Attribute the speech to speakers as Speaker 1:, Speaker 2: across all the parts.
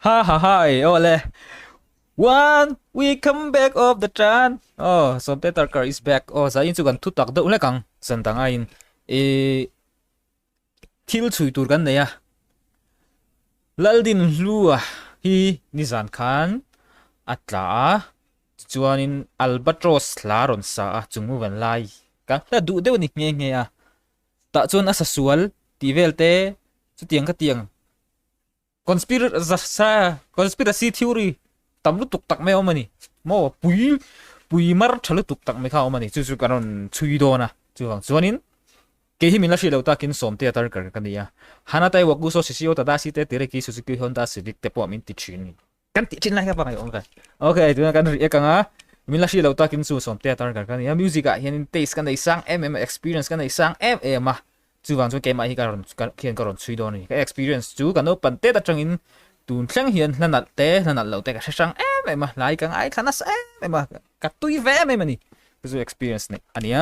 Speaker 1: Ha ha ha, ole. One, we come back of the chan. Oh, so Peter Car is back. Oh, sa in chukan thu tak do le kang. San tanga in. E thil chui tur kan ne ya. Laldin lua hi Nizan Khan atla chuanin Albatros laron sa chungu van lai. Ka ta du de ni nge nge ya. Ta chuan asa sual ti velte chu tiang ka tiang. Conspiracy theory tamlu tuk tak me omani mo pui mar thalu tuk tak me kha omani chu chu karon chui do na chu wang chuanin ke hi min la shi lo ta kin som te tar kar kan ya hana tai waku so sisio ta da si te tere ki Suzuki Honda Civic te po min ti chin kan ti chin la ka pa ngai okay tu kan ri ka nga min la shi lo ta kin su som te tar kar kan ya music a hian taste kan dei sang experience kan dei sang ma chu wang chu ke ma hi karon khian karon chui do ni ka experience chu kan no pan te ta changin tun thleng hian hlanat lo te ka sang ma lai kang ai khanas ma ka tui ve me mani chu experience ni ania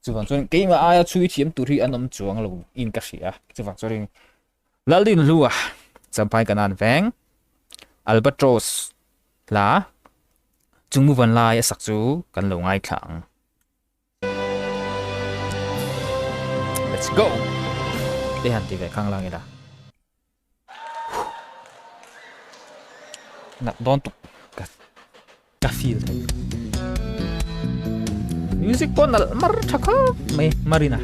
Speaker 1: chu wang chuan ke ma aya chui thiam tu ri anom chuang lo in ka sia chu wang chuan laldin lua champai kanan veng Albatros la chungmu van lai sak chu kan lo ngai thang. Let's go. Để hẳn thì về khang lang da. Nạp đón tục cả feel thôi. Music pun nal mar chaka me marina.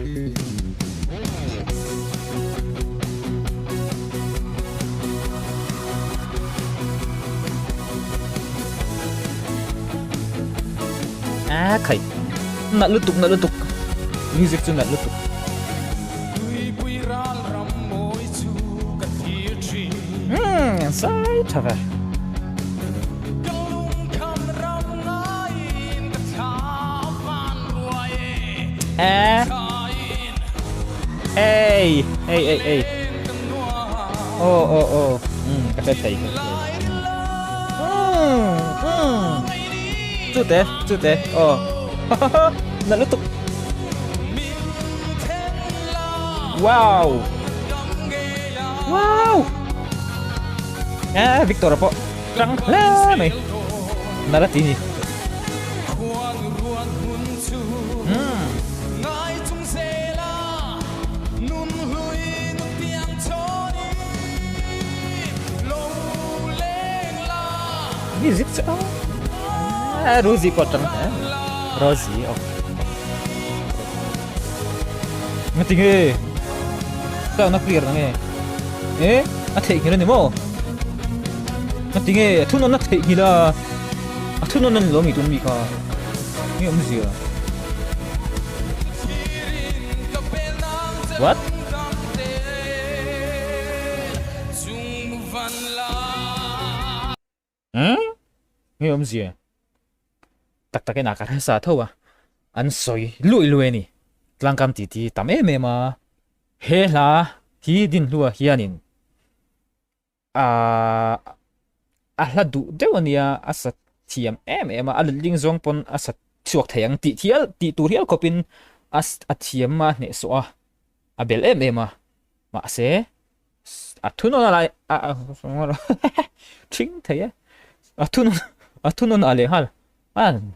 Speaker 1: Khay. Nal lutuk. Music tu nal lutuk. Sai thật à. Ê. Ô. Cà phê thầy. Chút té. Nó tiếp tục. Wow. Victor po. Trăng la mày. Naratini. Music sao? Rosie po trăng hả? Rosie. Ngerti nge? Sao nó clear nge? Thấy cái này mo? Ngerti nge? Thu nó thấy cái là, thu nó lo mi tung mi ka. Nge gì à? What? Nghe gì à? Tak cái nào cả sa thâu à? Anh soi lùi nè. Lang cam titi tam mà. He la hi din lua hianin. La du dewania asat thiam mà aling zong pon asat chuak thayang ti turial kopin as athiam ma ne so a bel mà se thuno la ching thaya thuno ale hal han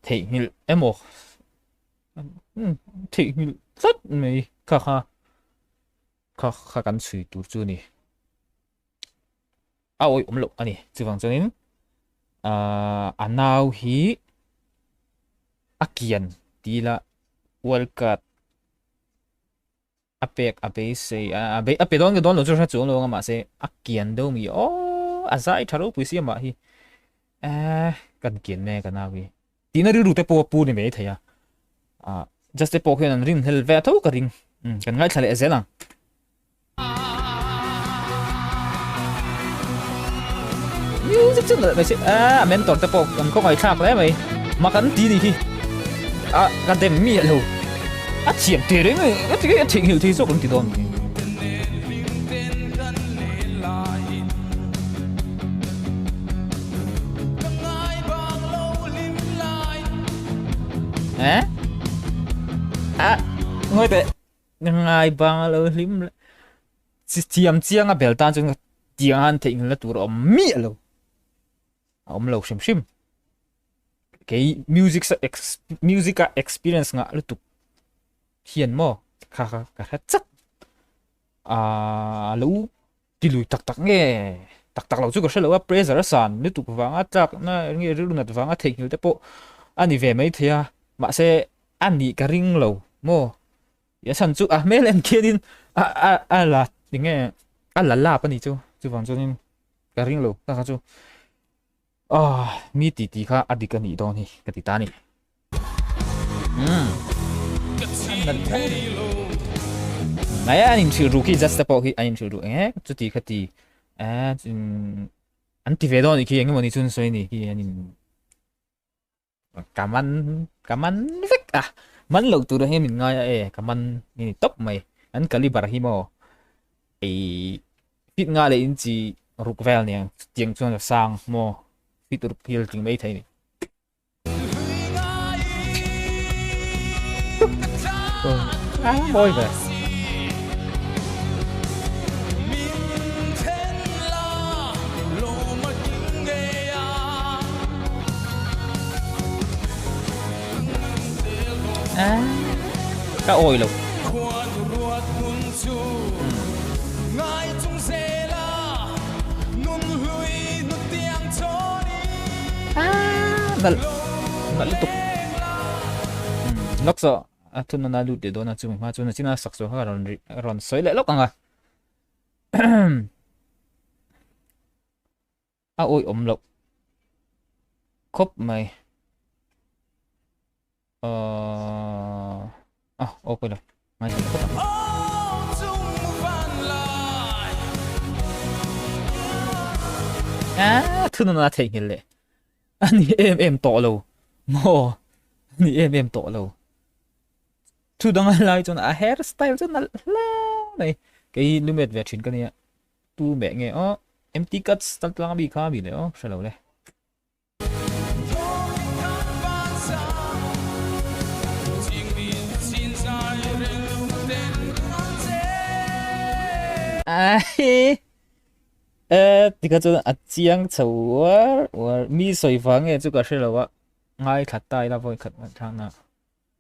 Speaker 1: thengil emo thengil sat me kha kan sui tur chu ni oi lo ani chuwang chuanin anau hi akian tila world cup apek se ape don lo chu chu lo ma se akian do mi azai tharo puisi ma hi kan kian ne kan awi tinari ru te pu ni me thaya just te po hian rin hel ve tho ka ring kan ngai thale azelang music chân là mày sẽ mentor te po kan ko ngai thak le mày ma kan ti ni hi kan dem mi lo chiam te re mày cái thing hiểu thì số con ti don ngồi tệ ngay bằng lơ lim chiam chiang bel tan chung tiếng han thịnh là tụi ông mía lâu ông lâu sim sim cái music experience ngã là tụi hiền mò khá khá khá chắc lâu đi lùi tắc nghe tắc lâu chú có sẽ lâu praise ra sàn nếu tụi vàng chắc na nghe rung ngặt vàng thịnh nhiều thế bộ anh về mấy thế mà sẽ anh đi cái ring lâu mò ya san chú mấy lần kia đi là tiếng nghe là bên này chú vàng chú nên cái ring lâu các chú mi tí khá đi cái này đó này cái tí ta này nãy anh chịu rookie just bao khi anh chịu rookie chú tí cái tí anh tí về đó này khi anh muốn đi chun xoay này khi anh cảm ơn vết mình lâu từ đó mình ngay cảm ơn này top mày anh cái libra hi mò biết ngay là anh chỉ rookvel này tiếng chuan sang mò biết rookvel tiếng mấy thế này boy về cá ôi luôn là liên tục lóc sợ thun nó lụt để đó là chúng mà chúng nó chỉ là sặc sỡ rồi sấy lại lóc à ôi lộc khóc mày ok rồi mày gì khóc thun nó là thành lệ anh em to lâu mò anh em to lâu thu đang lại cho nó hairstyle cho nó này cái lưu mệt về chuyện cái này tu mẹ nghe em tí cắt style lang bị khá bị đấy sao lâu đây thì cái chỗ chiang chầu mi soi vàng nghe chỗ cái sao lâu ngay khát tai là voi khát thang na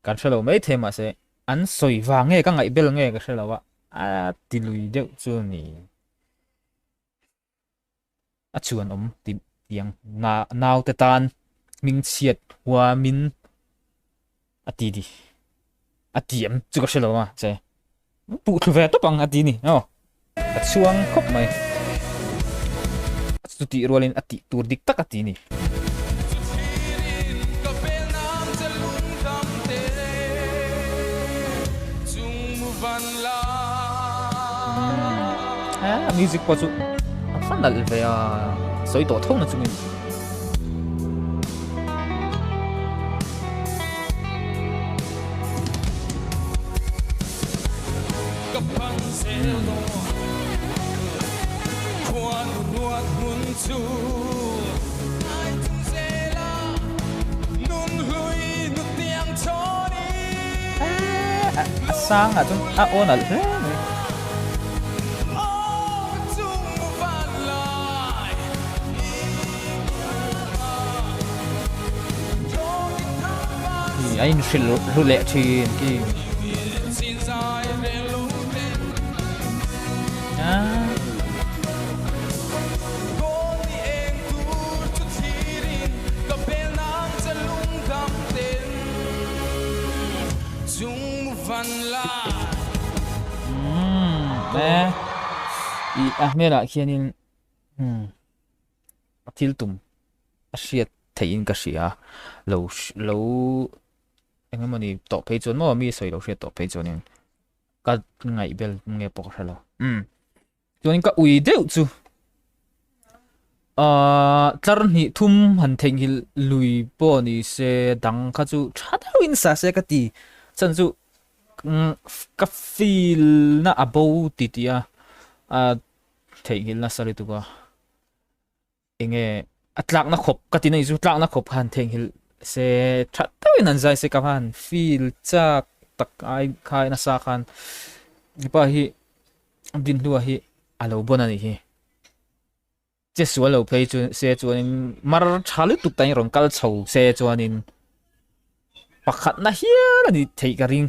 Speaker 1: cái sao lâu mấy thế mà sẽ ăn soi vàng nghe cái ngày bel nghe cái sao lâu thì lùi được chỗ này chuan tiếng nào tê tan mình chiết hoa mình tí đi tiệm chỗ cái sao lâu mà sẽ phụ thuộc về tất bằng tí này chuang khóc mày tụi rồi lên tụi địch tắc tí này music qua chút phát là về soi tổ thông là chúng mình sang chúng ôn là thế thì anh sẽ lưu lệ trên cái nè mẹ lại khi anh thiếu tùng siết thấy cái gì lâu anh em mình tập phải chọn mà mi soi lâu siết tập phải chọn nên cái ngày bel nghe bỏ ra lo cho nên cái uy đều chứ char ni thum han theng hil lui po ni se dang kha chu thada win sa se ka ti chan chu ka feel na abo ti tia theng hil na sari tu ka enge atlak na khop ka ti nei chu tlak na khop han theng hil se thada win an zai se ka han feel chak tak ai khai na sa khan pa hi din lu hi alo bon ani hi chết xua lâu play chu xe chu anh mar chalu tuk tay rong kal chầu xe chu anh pakhat na hiya là đi thấy cái ring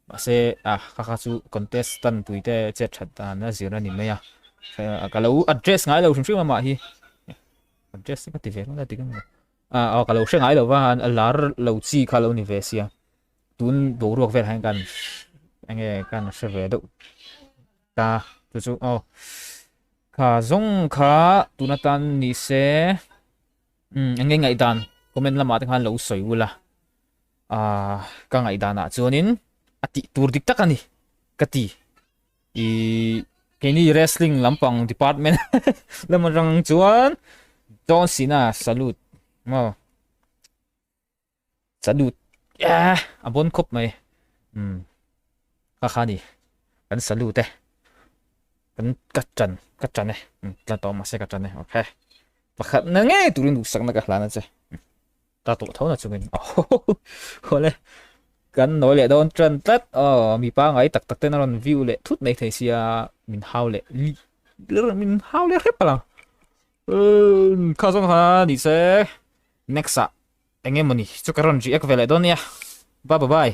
Speaker 1: mà xe các chu contestant tụi te chết thật na zero na ni me ya cái lâu address ngay lâu chúng mà hi address cái tivi nó tivi cái lâu sẽ ngay lâu và lar lâu chi cái lâu ni về xia tun đồ ruột về hàngกันanh ngheกันsẽ về đâu ta chú khá giống khá tụi nó tan ni sẽ anh nghe ngày đàn comment là mà tiếng Hàn lâu soiula cái ngày đàn cho nên ati tour dik tak ani kati kini wrestling lampang department lamang rang chuan John Cena salute mo salute abon khop mai khani kan salute kan cắt trần này là to mà sẽ cắt trần này ok và khẩn nó nghe tụi nó sẵn là cả là nó chứ ta tụ thấu là chúng mình hồi nàyกันnói lệ đón trần tất mi ba ngày tắc tắc tên nó view lệ thút này thấy xia mình hao lệ hết bằng khá giống ha đi sẽ next anh em mình cho cái run gì về lại đó nha bye bye bye